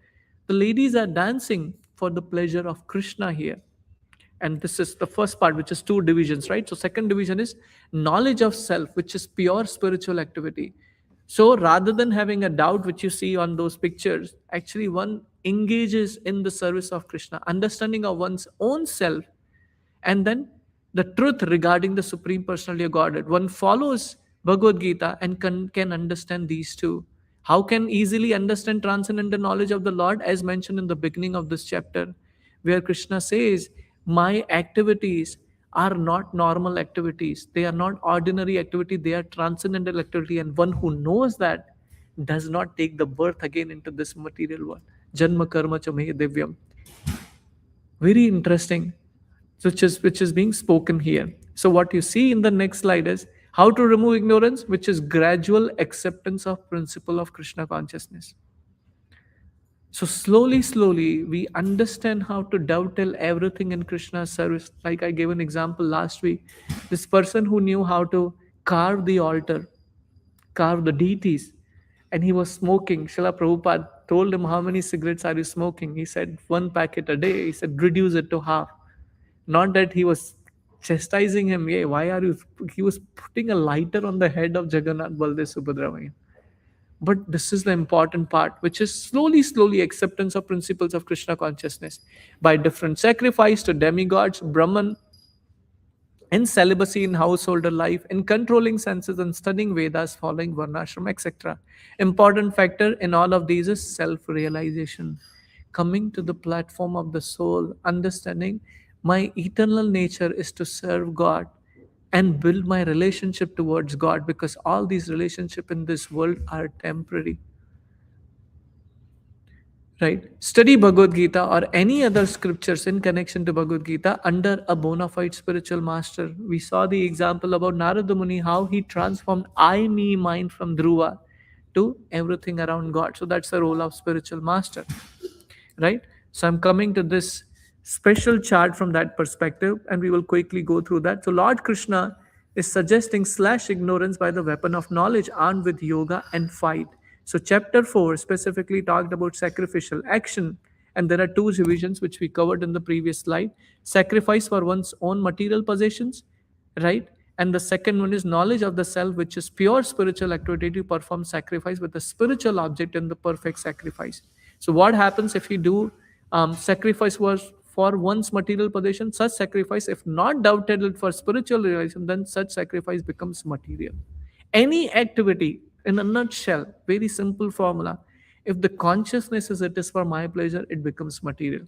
the ladies are dancing for the pleasure of Krishna here. And this is the first part, which is two divisions, right? So second division is knowledge of self, which is pure spiritual activity. So rather than having a doubt, which you see on those pictures, actually one engages in the service of Krishna, understanding of one's own self, and then the truth regarding the Supreme Personality of Godhead. One follows Bhagavad Gita and can understand these two. How can easily understand transcendental knowledge of the Lord, as mentioned in the beginning of this chapter, where Krishna says, my activities are not normal activities. They are not ordinary activity. They are transcendental activity. And one who knows that does not take the birth again into this material world. Janma karma cha mehe divyam. Very interesting, which is being spoken here. So what you see in the next slide is how to remove ignorance, which is gradual acceptance of principle of Krishna consciousness. So slowly, we understand how to dovetail everything in Krishna's service. Like I gave an example last week. This person who knew how to carve the altar, carve the deities, and he was smoking. Srila Prabhupada told him, how many cigarettes are you smoking? He said, 1 packet a day. He said, reduce it to half. Not that he was chastising him. Yeah, why are you? He was putting a lighter on the head of Jagannath, Baldev, Subhadra. But this is the important part, which is slowly acceptance of principles of Krishna consciousness by different sacrifice to demigods, Brahman, in celibacy, in householder life, in controlling senses, and studying Vedas, following Varnashram, etc. Important factor in all of these is self realization. Coming to the platform of the soul, understanding my eternal nature is to serve God and build my relationship towards God, because all these relationships in this world are temporary, right? Study Bhagavad Gita or any other scriptures in connection to Bhagavad Gita under a bona fide spiritual master. We saw the example about Narada Muni, how he transformed I, me, mind from Dhruva to everything around God. So that's the role of spiritual master, right? So I'm coming to this special chart from that perspective, and we will quickly go through that. So Lord Krishna is suggesting slash ignorance by the weapon of knowledge, armed with yoga and fight. So chapter 4 specifically talked about sacrificial action, and there are two divisions which we covered in the previous slide: sacrifice for one's own material possessions, right? And the second one is knowledge of the self, which is pure spiritual activity to perform sacrifice with the spiritual object in the perfect sacrifice. So what happens if you do sacrifice was for one's material possession? Such sacrifice, if not doubted it for spiritual realization, then such sacrifice becomes material. Any activity, in a nutshell, very simple formula. If the consciousness is it is for my pleasure, it becomes material,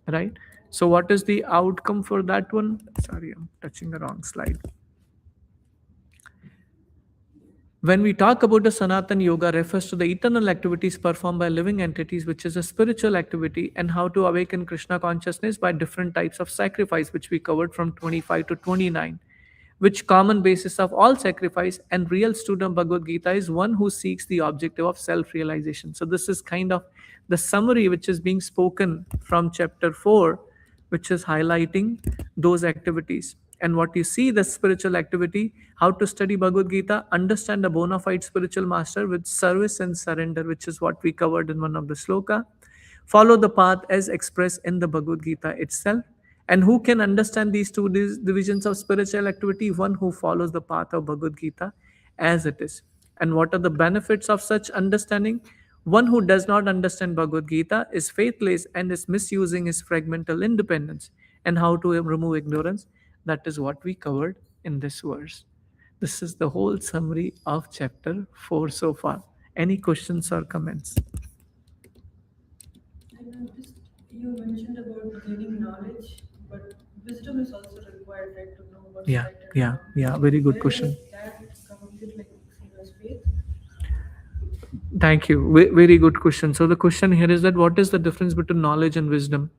right? So what is the outcome for that one? Sorry, I'm touching the wrong slide. When we talk about the Sanatan Yoga, refers to the eternal activities performed by living entities, which is a spiritual activity, and how to awaken Krishna consciousness by different types of sacrifice, which we covered from 25 to 29. Which common basis of all sacrifice and real student of Bhagavad Gita is one who seeks the objective of self-realization. So this is kind of the summary which is being spoken from chapter 4, which is highlighting those activities. And what you see, the spiritual activity, how to study Bhagavad Gita, understand a bona fide spiritual master with service and surrender, which is what we covered in one of the sloka. Follow the path as expressed in the Bhagavad Gita itself. And who can understand these two divisions of spiritual activity? One who follows the path of Bhagavad Gita as it is. And what are the benefits of such understanding? One who does not understand Bhagavad Gita is faithless and is misusing his fragmental independence. And how to remove ignorance? That is what we covered in this verse. This is the whole summary of chapter 4 so far. Any questions or comments? I noticed you mentioned about gaining knowledge, but wisdom is also required, right, to know what's Yeah, right and wrong. yeah. Very good Where question. does that come? Is it like same as faith? Thank you. Very good question. So the question here is that what is the difference between knowledge and wisdom?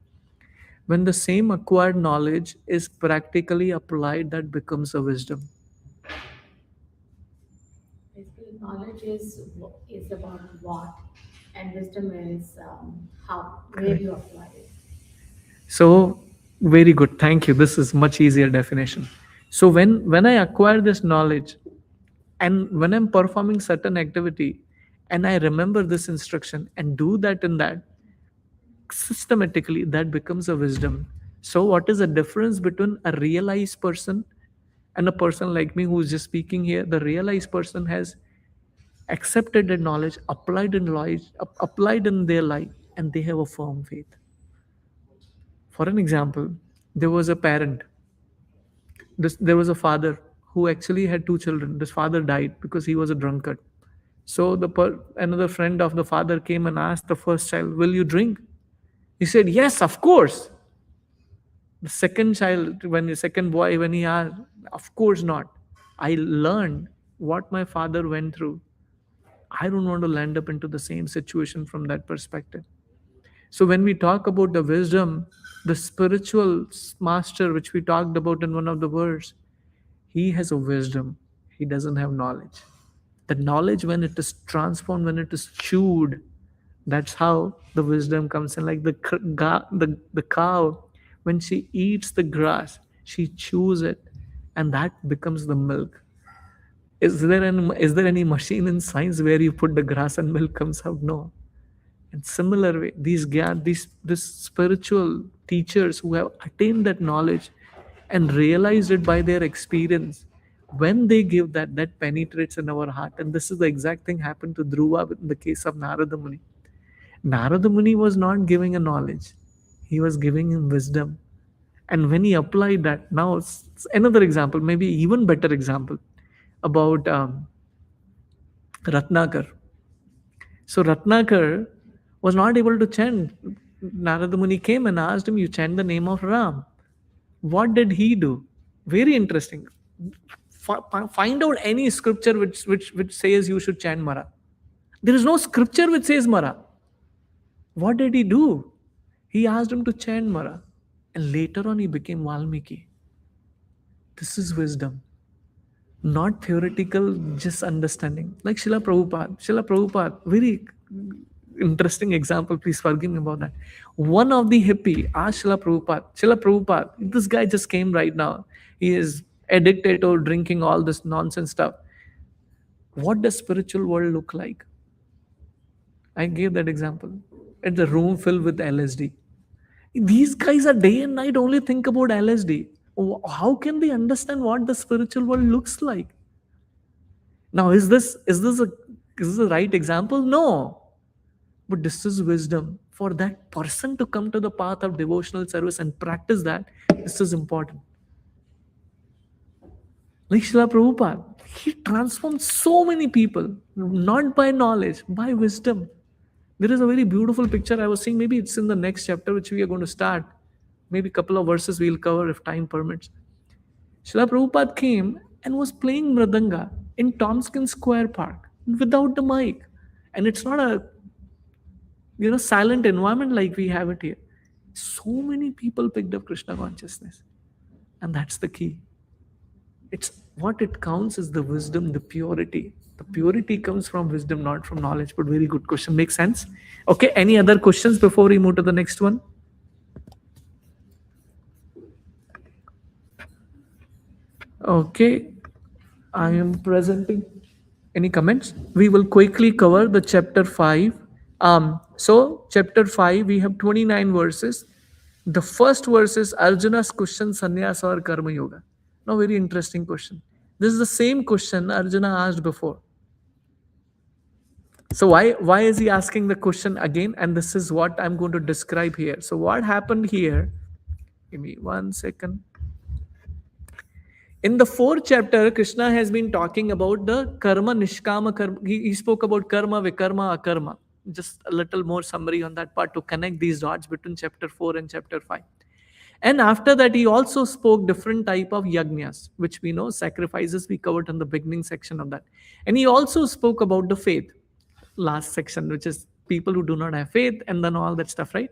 When the same acquired knowledge is practically applied, that becomes a wisdom. Basically, knowledge is about what, and wisdom is how, where you apply it. So very good. Thank you. This is much easier definition. So when I acquire this knowledge, and when I'm performing certain activity, and I remember this instruction and do that in that systematically, that becomes a wisdom. So what is the difference between a realized person and a person like me who's just speaking here? The realized person has accepted the knowledge, applied in their life, and they have a firm faith. For an example, there was a parent. There was a father who actually had two children. This father died because he was a drunkard. So another friend of the father came and asked the first child, "Will you drink?" He said, "Yes, of course." The second child, when the second boy, when he asked, "Of course not. I learned what my father went through. I don't want to land up into the same situation from that perspective." So when we talk about the wisdom, the spiritual master, which we talked about in one of the verse, he has a wisdom. He doesn't have knowledge. The knowledge, when it is transformed, when it is chewed, that's how the wisdom comes in. Like the cow, when she eats the grass, she chews it, and that becomes the milk. Is there any machine in science where you put the grass and milk comes out? No. In similar way, these spiritual teachers who have attained that knowledge and realized it by their experience, When they give that, that penetrates in our heart. And this is the exact thing happened to Dhruva in the case of Narada Muni. Narada Muni was not giving a knowledge, he was giving him wisdom. And when he applied that, now it's another example, maybe even better example about Ratnakar. So Ratnakar was not able to chant. Narada Muni came and asked him, "You chant the name of Ram." What did he do? Very interesting. Find out any scripture which says you should chant Mara. There is no scripture which says Mara. What did he do? He asked him to chant Mara. And later on he became Valmiki. This is wisdom. Not theoretical, just understanding. Like Srila Prabhupada. Srila Prabhupada, very interesting example, please forgive me about that. One of the hippie asked Srila Prabhupada, this guy just came right now. He is addicted to drinking all this nonsense stuff. What does spiritual world look like? I gave that example. It's a room filled with LSD. These guys are day and night only think about LSD. How can they understand what the spiritual world looks like? Now, is this a right example? No. But this is wisdom. For that person to come to the path of devotional service and practice that, this is important. Like Srila Prabhupada, he transformed so many people, not by knowledge, by wisdom. There is a very beautiful picture I was seeing. Maybe it's in the next chapter, which we are going to start. Maybe a couple of verses we'll cover if time permits. Srila Prabhupada came and was playing Mridanga in Tompkins Square Park without the mic. And it's not a silent environment like we have it here. So many people picked up Krishna consciousness. And that's the key. It's what it counts is the wisdom, the purity. The purity comes from wisdom, not from knowledge. But very good question. Makes sense? Okay, any other questions before we move to the next one? Okay, I am presenting. Any comments? We will quickly cover the chapter 5. So chapter 5, we have 29 verses. The first verse is Arjuna's question, Sannyasa or Karma Yoga. Now, very interesting question. This is the same question Arjuna asked before. So why is he asking the question again? And this is what I'm going to describe here. So what happened here? Give me 1 second. In the 4th chapter, Krishna has been talking about the karma, nishkama karma. He spoke about karma, vikarma, akarma. Just a little more summary on that part to connect these dots between chapter 4 and chapter 5. And after that, he also spoke different type of yagnas, which we know, sacrifices we covered in the beginning section of that. And he also spoke about the faith, last section, which is people who do not have faith and then all that stuff, right?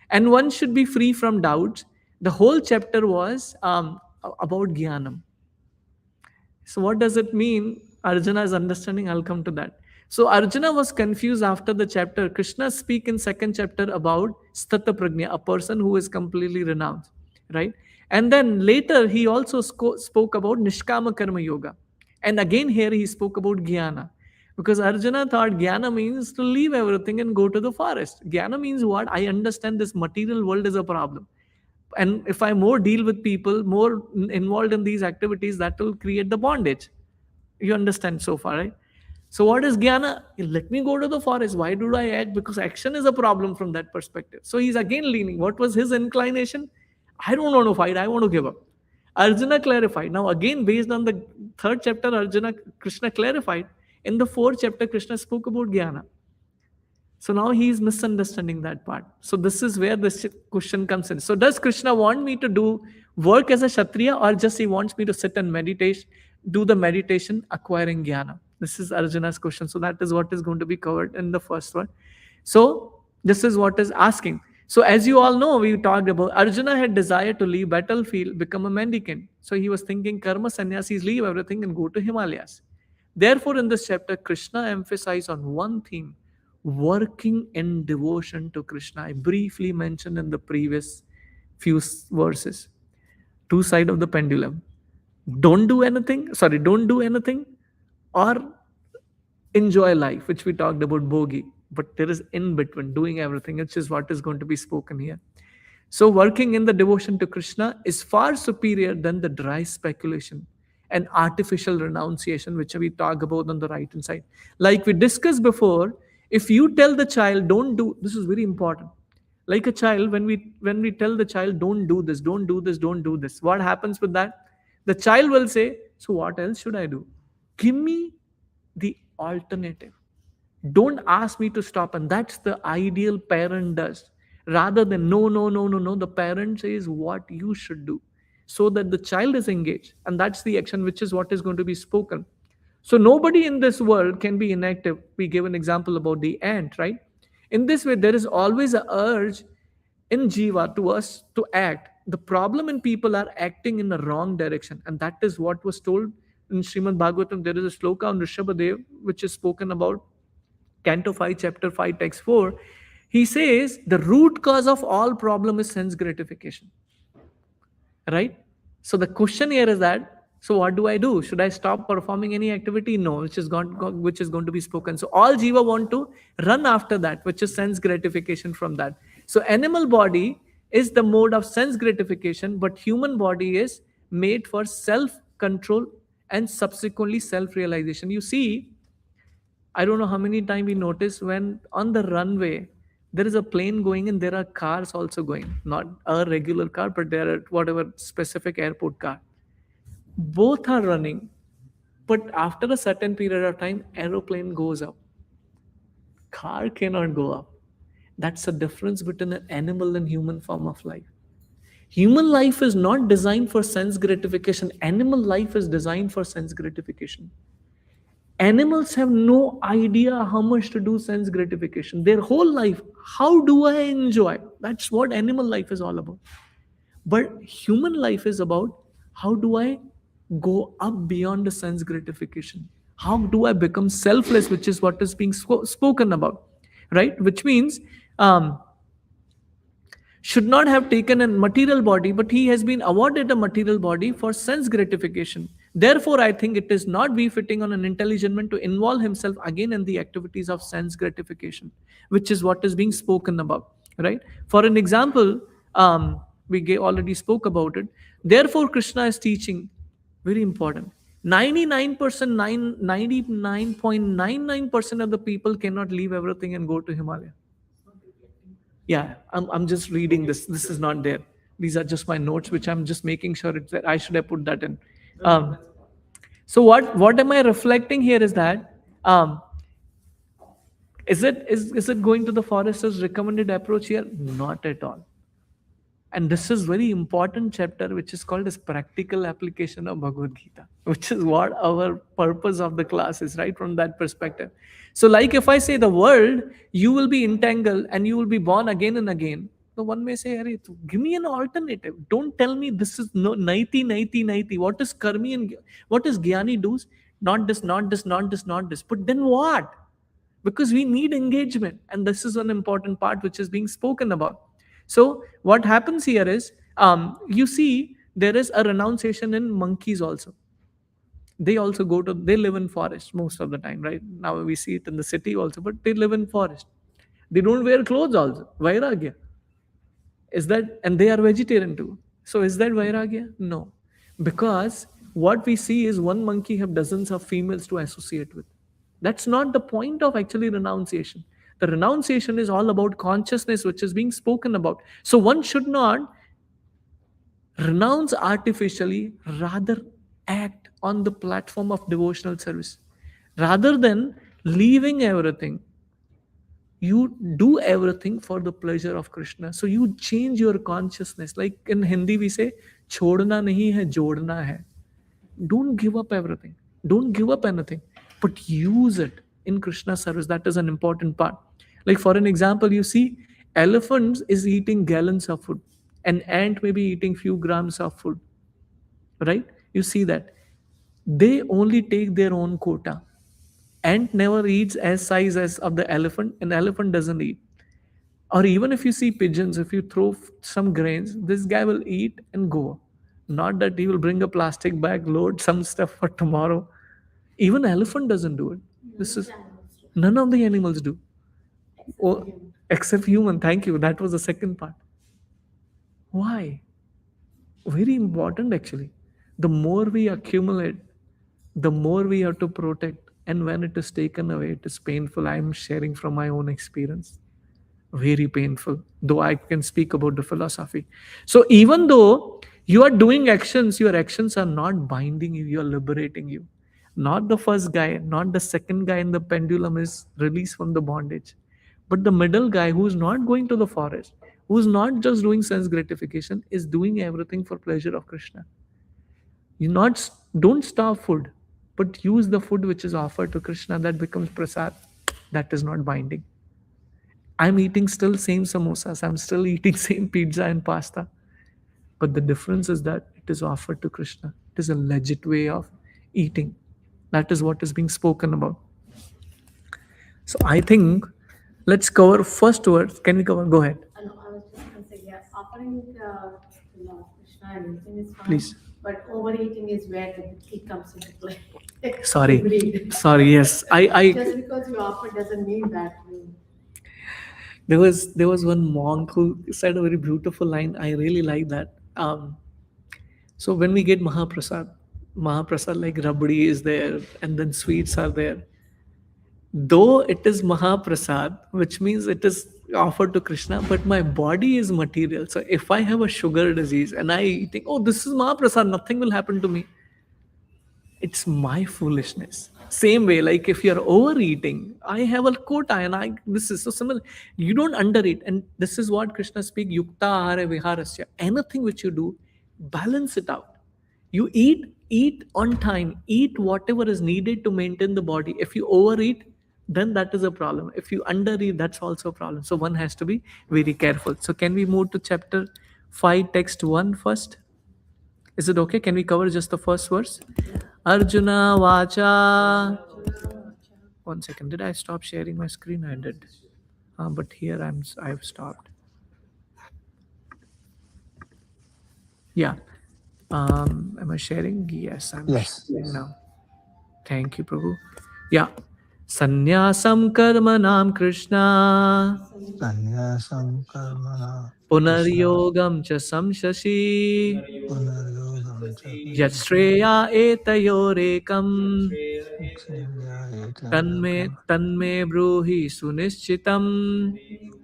And one should be free from doubts. The whole chapter was about Jnanam. So what does it mean? Arjuna is understanding. I'll come to that. So Arjuna was confused after the chapter. Krishna speak in 2nd chapter about Sthata Prajna, a person who is completely renounced, right? And then later he also spoke about Nishkama Karma Yoga. And again here he spoke about Jnana. Because Arjuna thought Jnana means to leave everything and go to the forest. Jnana means what? I understand this material world is a problem. And if I more deal with people, more involved in these activities, that will create the bondage. You understand so far, right? So what is Jnana? Let me go to the forest. Why do I act? Because action is a problem from that perspective. So he's again leaning. What was his inclination? I don't want to fight. I want to give up. Arjuna clarified. Now again, based on the 3rd chapter, Krishna clarified. In the 4th chapter, Krishna spoke about Jnana. So now he is misunderstanding that part. So this is where this question comes in. So does Krishna want me to do work as a Kshatriya, or just he wants me to sit and meditate, do the meditation, acquiring Jnana? This is Arjuna's question. So that is what is going to be covered in the first one. So this is what is asking. So as you all know, we talked about Arjuna had desire to leave battlefield, become a mendicant. So he was thinking karma sannyasis leave everything and go to Himalayas. Therefore, in this chapter, Krishna emphasized on one theme: working in devotion to Krishna. I briefly mentioned in the previous few verses. Two sides of the pendulum. Don't do anything or enjoy life, which we talked about bogi. But there is in between, doing everything, which is what is going to be spoken here. So working in the devotion to Krishna is far superior than the dry speculation and artificial renunciation, which we talk about on the right hand side. Like we discussed before, if you tell the child, don't do this, is very important. Like a child, when we tell the child, don't do this, don't do this, don't do this, what happens with that? The child will say, so what else should I do? Give me the alternative. Don't ask me to stop. And that's the ideal parent does. Rather than no, no, no, no, no, the parent says what you should do, so that the child is engaged. And that's the action, which is what is going to be spoken. So nobody in this world can be inactive. We gave an example about the ant, right? In this way, there is always a urge in jiva to us to act. The problem in people are acting in the wrong direction. And that is what was told in Srimad Bhagavatam. There is a sloka on Rishabhadev, which is spoken about Canto 5, Chapter 5, Text 4. He says the root cause of all problem is sense gratification. Right? So the question here is that, so what do I do? Should I stop performing any activity? No, which is going to be spoken. So all jiva want to run after that, which is sense gratification from that. So animal body is the mode of sense gratification, but human body is made for self-control and subsequently self-realization. You see, I don't know how many times we notice when on the runway there is a plane going and there are cars also going, not a regular car, but there are whatever specific airport car. Both are running, but after a certain period of time, aeroplane goes up. Car cannot go up. That's the difference between an animal and human form of life. Human life is not designed for sense gratification. Animal life is designed for sense gratification. Animals have no idea how much to do sense gratification. Their whole life, how do I enjoy? That's what animal life is all about. But human life is about how do I go up beyond the sense gratification? How do I become selfless, which is what is being spoken about, right? Which means should not have taken a material body, but he has been awarded a material body for sense gratification. Therefore, I think it is not befitting on an intelligent man to involve himself again in the activities of sense gratification, which is what is being spoken about, right? For an example, we already spoke about it. Therefore, Krishna is teaching, very important. 99.99% of the people cannot leave everything and go to Himalaya. Yeah, I'm just reading this. This is not there. These are just my notes, which I'm just making sure it's there. I should have put that in. So what am I reflecting here is that is it going to the forest as recommended approach here? Not at all. And this is very important chapter, which is called as practical application of Bhagavad Gita, which is what our purpose of the class is, right? From that perspective. So like if I say the world, you will be entangled and you will be born again and again. So one may say, Harry, give me an alternative. Don't tell me this is no naiti, naiti, naiti. What is karmi and what is jnani does? Not this, not this, not this, not this. But then what? Because we need engagement. And this is an important part which is being spoken about. So what happens here is, you see, there is a renunciation in monkeys also. They also they live in forest most of the time, right? Now we see it in the city also, but they live in forest. They don't wear clothes also. Vairagya. Is that, and they are vegetarian too. So is that Vairagya? No. Because what we see is one monkey have dozens of females to associate with. That's not the point of actually renunciation. The renunciation is all about consciousness, which is being spoken about. So one should not renounce artificially, rather act on the platform of devotional service. Rather than leaving everything, you do everything for the pleasure of Krishna. So you change your consciousness. Like in Hindi we say, "Chodna nahi hai, jodna hai." Don't give up everything. Don't give up anything, but use it in Krishna service. That is an important part. Like for an example, you see, elephants is eating gallons of food. An ant may be eating few grams of food. Right? You see that. They only take their own quota. Ant never eats as size as of the elephant. An elephant doesn't eat. Or even if you see pigeons, if you throw some grains, this guy will eat and go. Not that he will bring a plastic bag, load some stuff for tomorrow. Even elephant doesn't do it. This is none of the animals do. Except human. Thank you. That was the second part. Why? Very important actually. The more we accumulate, the more we have to protect. And when it is taken away, it is painful. I am sharing from my own experience. Very painful, though I can speak about the philosophy. So even though you are doing actions, your actions are not binding you, you are liberating you. Not the first guy, not the second guy in the pendulum is released from the bondage, but the middle guy who is not going to the forest, who is not just doing sense gratification, is doing everything for pleasure of Krishna. You not don't starve food, but use the food which is offered to Krishna, that becomes prasad. That is not binding. I'm eating still same samosas, I'm still eating same pizza and pasta. But the difference is that it is offered to Krishna. It is a legit way of eating. That is what is being spoken about. So I think let's cover first words. Can we cover? Go ahead. No, I was just going to say, yeah, offering to Lord Krishna and eating is fine. Please. But overeating is where the buddhi comes into play. Sorry. Greed. Sorry, yes. I Just because you offer doesn't mean that you. there was one monk who said a very beautiful line. I really like that. So when we get Mahaprasad like rabdi is there, and then sweets are there. Though it is Mahaprasad, which means it is offered to Krishna, but my body is material. So if I have a sugar disease and I think, oh, this is Mahaprasad, nothing will happen to me. It's my foolishness. Same way, like if you're overeating, I have a quota and I this is so similar. You don't undereat, and this is what Krishna speak, yukta ahara viharasya. Anything which you do, balance it out. You eat on time, eat whatever is needed to maintain the body. If you overeat, then that is a problem. If you undereat, that's also a problem. So one has to be very careful. So can we move to chapter 5, text 1 first? Is it okay? Can we cover just the first verse? Arjuna Vacha. 1 second. Did I stop sharing my screen? I did. But here I've stopped. Yeah. Am I sharing? Yes, I'm Yes. sharing now. Thank you, Prabhu. Yeah. Sanyasam karmanam Krishna. Sanyasam karmana Punaryogam cha samshashi. punaryogam cha Yatshreya etayorekam. Tanme bruhi sunischitam.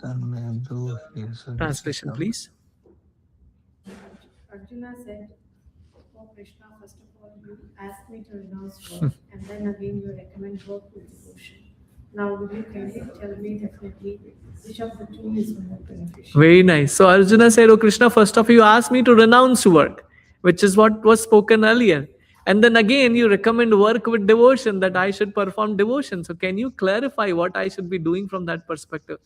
tanme bruhi Translation, sunisitam. please. Arjuna said, "Oh Krishna, first of all, you asked me to renounce work, and then again you recommend work with devotion. Now, would you kindly tell me definitely which of the two is more beneficial?" Very nice. So Arjuna said, oh Krishna, first of all, you asked me to renounce work, which is what was spoken earlier. And then again, you recommend work with devotion, that I should perform devotion. So can you clarify what I should be doing from that perspective?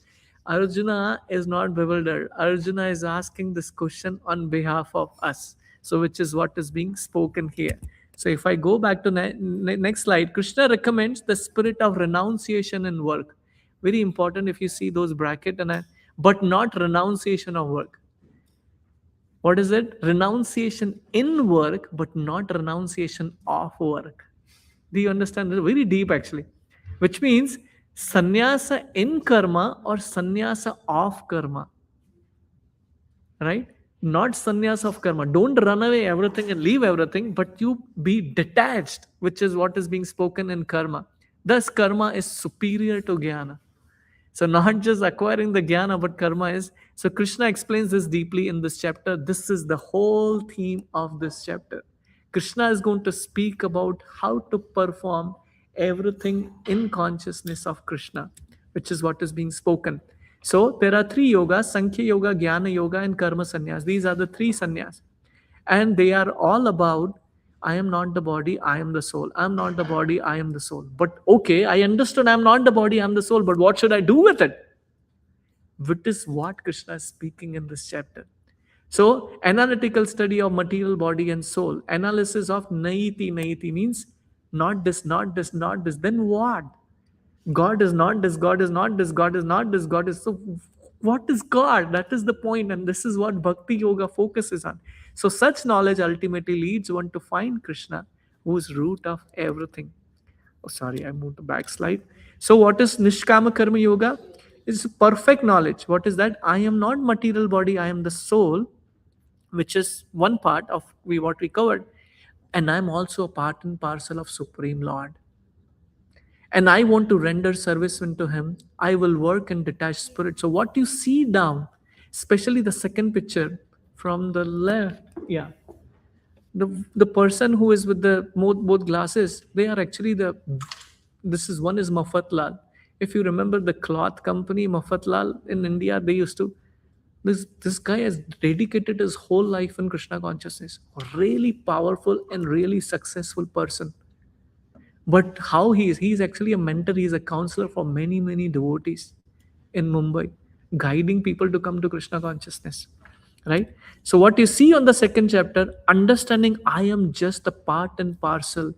Arjuna is not bewildered. Arjuna is asking this question on behalf of us. So which is what is being spoken here. So if I go back to next slide, Krishna recommends the spirit of renunciation in work. Very important if you see those bracket, but not renunciation of work. What is it? Renunciation in work, but not renunciation of work. Do you understand? It's very deep actually. Which means sannyasa in karma or sannyasa of karma. Right? Not sannyasa of karma. Don't run away everything and leave everything, but you be detached, which is what is being spoken in karma. Thus, karma is superior to jnana. So not just acquiring the jnana, but karma is. So Krishna explains this deeply in this chapter. This is the whole theme of this chapter. Krishna is going to speak about how to perform everything in consciousness of Krishna, which is what is being spoken. So there are 3 yogas: Sankhya Yoga, Jnana Yoga, and Karma Sannyas. These are the 3 sannyas. And they are all about I am not the body, I am the soul. I am not the body, I am the soul. But okay, I understood I am not the body, I am the soul, but what should I do with it? Which is what Krishna is speaking in this chapter. So, analytical study of material body and soul. Analysis of naiti. Naiti means not this, not this, not this. Then what? God is not this, God is not this, God is not this, God is so. What is God? That is the point, and this is what Bhakti Yoga focuses on. So such knowledge ultimately leads one to find Krishna, who is root of everything. Oh, sorry, I moved to backslide. So what is Nishkama Karma Yoga? It's perfect knowledge. What is that? I am not material body, I am the soul, which is one part of what we covered. and I'm also a part and parcel of Supreme Lord, and I want to render service unto Him. I will work in detached spirit. So, what you see down, especially the second picture from the left, yeah, the person who is with the both glasses, they are actually the, this is one is Mafatlal. If you remember the cloth company Mafatlal in India, they used to, this guy has dedicated his whole life in Krishna consciousness. Really powerful and really successful person. But how he's actually a mentor, he's a counselor for many devotees in Mumbai, guiding people to come to Krishna consciousness, right? So what you see on the second chapter, understanding I am just a part and parcel.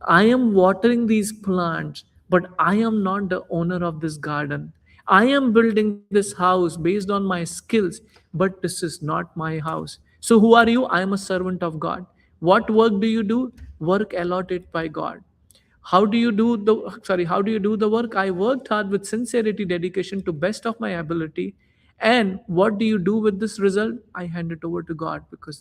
I am watering these plants, but I am not the owner of this garden. I am building this house based on my skills, but this is not my house. So who are you? I am a servant of God. What work do you do? Work allotted by God. How do you do the work? I worked hard with sincerity, dedication to best of my ability. And what do you do with this result? I hand it over to God, because